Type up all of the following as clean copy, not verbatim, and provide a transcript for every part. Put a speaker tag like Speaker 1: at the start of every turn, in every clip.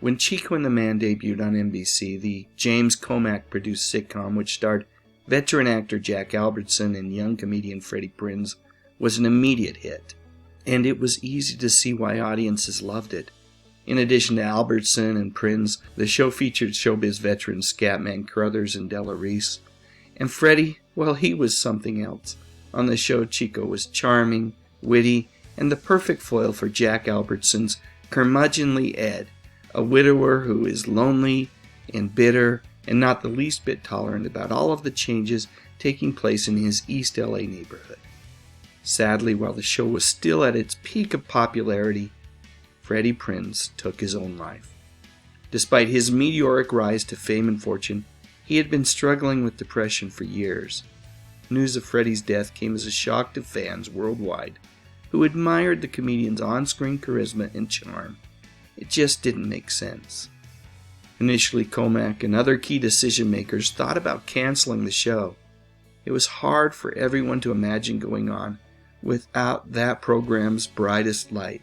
Speaker 1: When Chico and the Man debuted on NBC, the James Comack-produced sitcom, which starred veteran actor Jack Albertson and young comedian Freddie Prinze, was an immediate hit, and it was easy to see why audiences loved it. In addition to Albertson and Prinze, the show featured showbiz veterans Scatman Crothers and Della Reese. And Freddie, well, he was something else. On the show, Chico was charming, witty, and the perfect foil for Jack Albertson's curmudgeonly Ed, a widower who is lonely and bitter and not the least bit tolerant about all of the changes taking place in his East LA neighborhood. Sadly, while the show was still at its peak of popularity, Freddie Prinze took his own life. Despite his meteoric rise to fame and fortune, he had been struggling with depression for years. News of Freddie's death came as a shock to fans worldwide who admired the comedian's on-screen charisma and charm. It just didn't make sense. Initially, Comack and other key decision-makers thought about canceling the show. It was hard for everyone to imagine going on without that program's brightest light.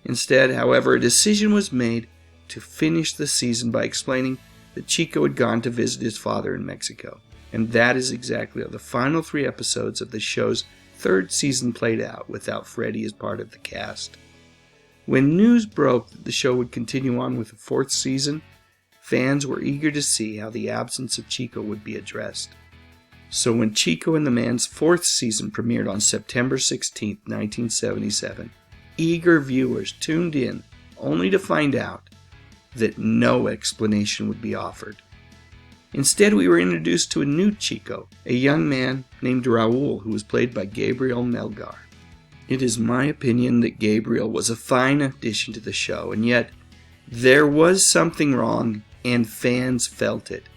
Speaker 1: Instead, however, a decision was made to finish the season by explaining that Chico had gone to visit his father in Mexico. And that is exactly how the final 3 episodes of the show's 3rd season played out, without Freddie as part of the cast. When news broke that the show would continue on with a 4th season, fans were eager to see how the absence of Chico would be addressed. So when Chico and the Man's 4th season premiered on September 16, 1977, eager viewers tuned in only to find out that no explanation would be offered. Instead, we were introduced to a new Chico, a young man named Raul, who was played by Gabriel Melgar. It is my opinion that Gabriel was a fine addition to the show, and yet there was something wrong, and fans felt it.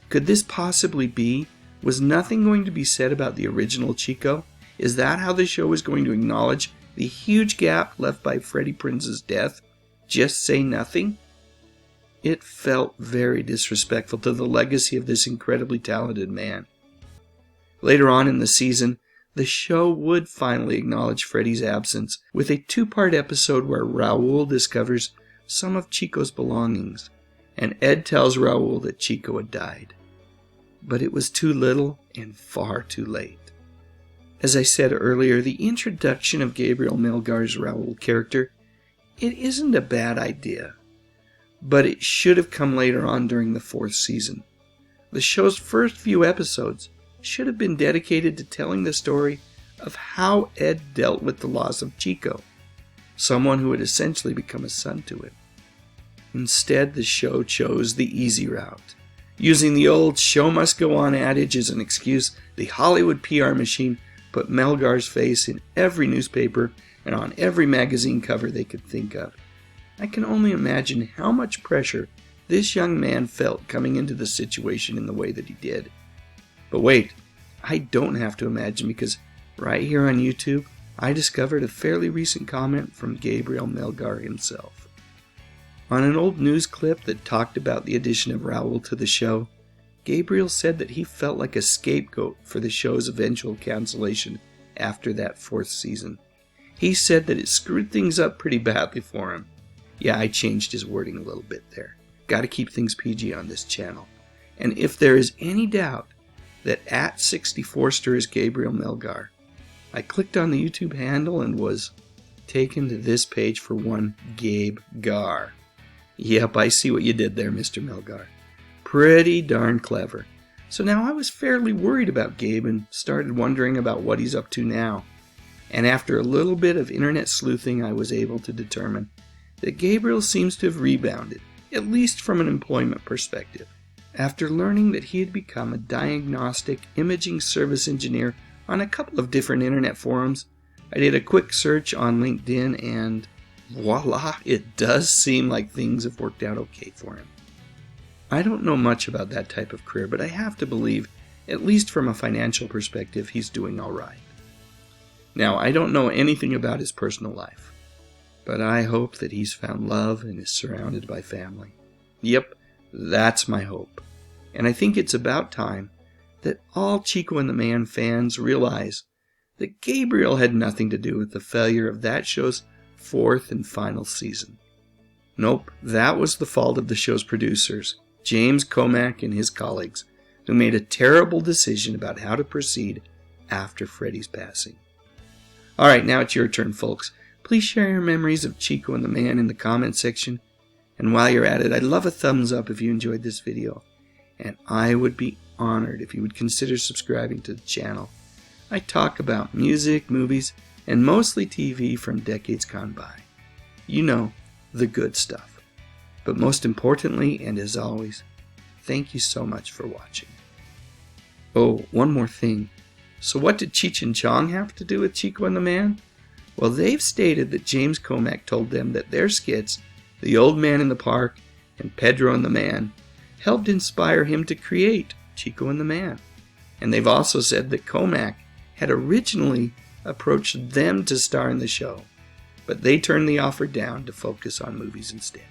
Speaker 1: Could this possibly be? Was nothing going to be said about the original Chico? Is that how the show was going to acknowledge the huge gap left by Freddie Prinze's death? Just say nothing? It felt very disrespectful to the legacy of this incredibly talented man. Later on in the season, the show would finally acknowledge Freddie's absence with a 2-part episode where Raul discovers some of Chico's belongings, and Ed tells Raul that Chico had died. But it was too little and far too late. As I said earlier, the introduction of Gabriel Melgar's Raul character, it isn't a bad idea. But it should have come later on during the 4th season. The show's first few episodes should have been dedicated to telling the story of how Ed dealt with the loss of Chico, someone who had essentially become a son to him. Instead, the show chose the easy route. Using the old show must go on adage as an excuse, the Hollywood PR machine put Melgar's face in every newspaper and on every magazine cover they could think of. I can only imagine how much pressure this young man felt coming into the situation in the way that he did. But wait, I don't have to imagine, because right here on YouTube, I discovered a fairly recent comment from Gabriel Melgar himself. On an old news clip that talked about the addition of Raul to the show, Gabriel said that he felt like a scapegoat for the show's eventual cancellation after that 4th season. He said that it screwed things up pretty badly for him. Yeah, I changed his wording a little bit there. Gotta keep things PG on this channel. And if there is any doubt that @64ster is Gabriel Melgar, I clicked on the YouTube handle and was taken to this page for one Gabe Gar. Yep, I see what you did there, Mr. Melgar. Pretty darn clever. So now I was fairly worried about Gabe and started wondering about what he's up to now. And after a little bit of internet sleuthing, I was able to determine that Gabriel seems to have rebounded, at least from an employment perspective, after learning that he had become a diagnostic imaging service engineer on a couple of different internet forums. I did a quick search on LinkedIn and voila, it does seem like things have worked out okay for him. I don't know much about that type of career, but I have to believe, at least from a financial perspective, he's doing all right. Now, I don't know anything about his personal life, but I hope that he's found love and is surrounded by family. Yep, that's my hope. And I think it's about time that all Chico and the Man fans realize that Gabriel had nothing to do with the failure of that show's 4th and final season. Nope, that was the fault of the show's producers, James Komack and his colleagues, who made a terrible decision about how to proceed after Freddie's passing. Alright, now it's your turn, folks. Please share your memories of Chico and the Man in the comment section. And while you're at it, I'd love a thumbs up if you enjoyed this video. And I would be honored if you would consider subscribing to the channel. I talk about music, movies, and mostly TV from decades gone by. You know, the good stuff. But most importantly, and as always, thank you so much for watching. Oh, one more thing. So what did Cheech and Chong have to do with Chico and the Man? Well, they've stated that James Komack told them that their skits, The Old Man in the Park and Pedro and the Man, helped inspire him to create Chico and the Man. And they've also said that Komack had originally approached them to star in the show, but they turned the offer down to focus on movies instead.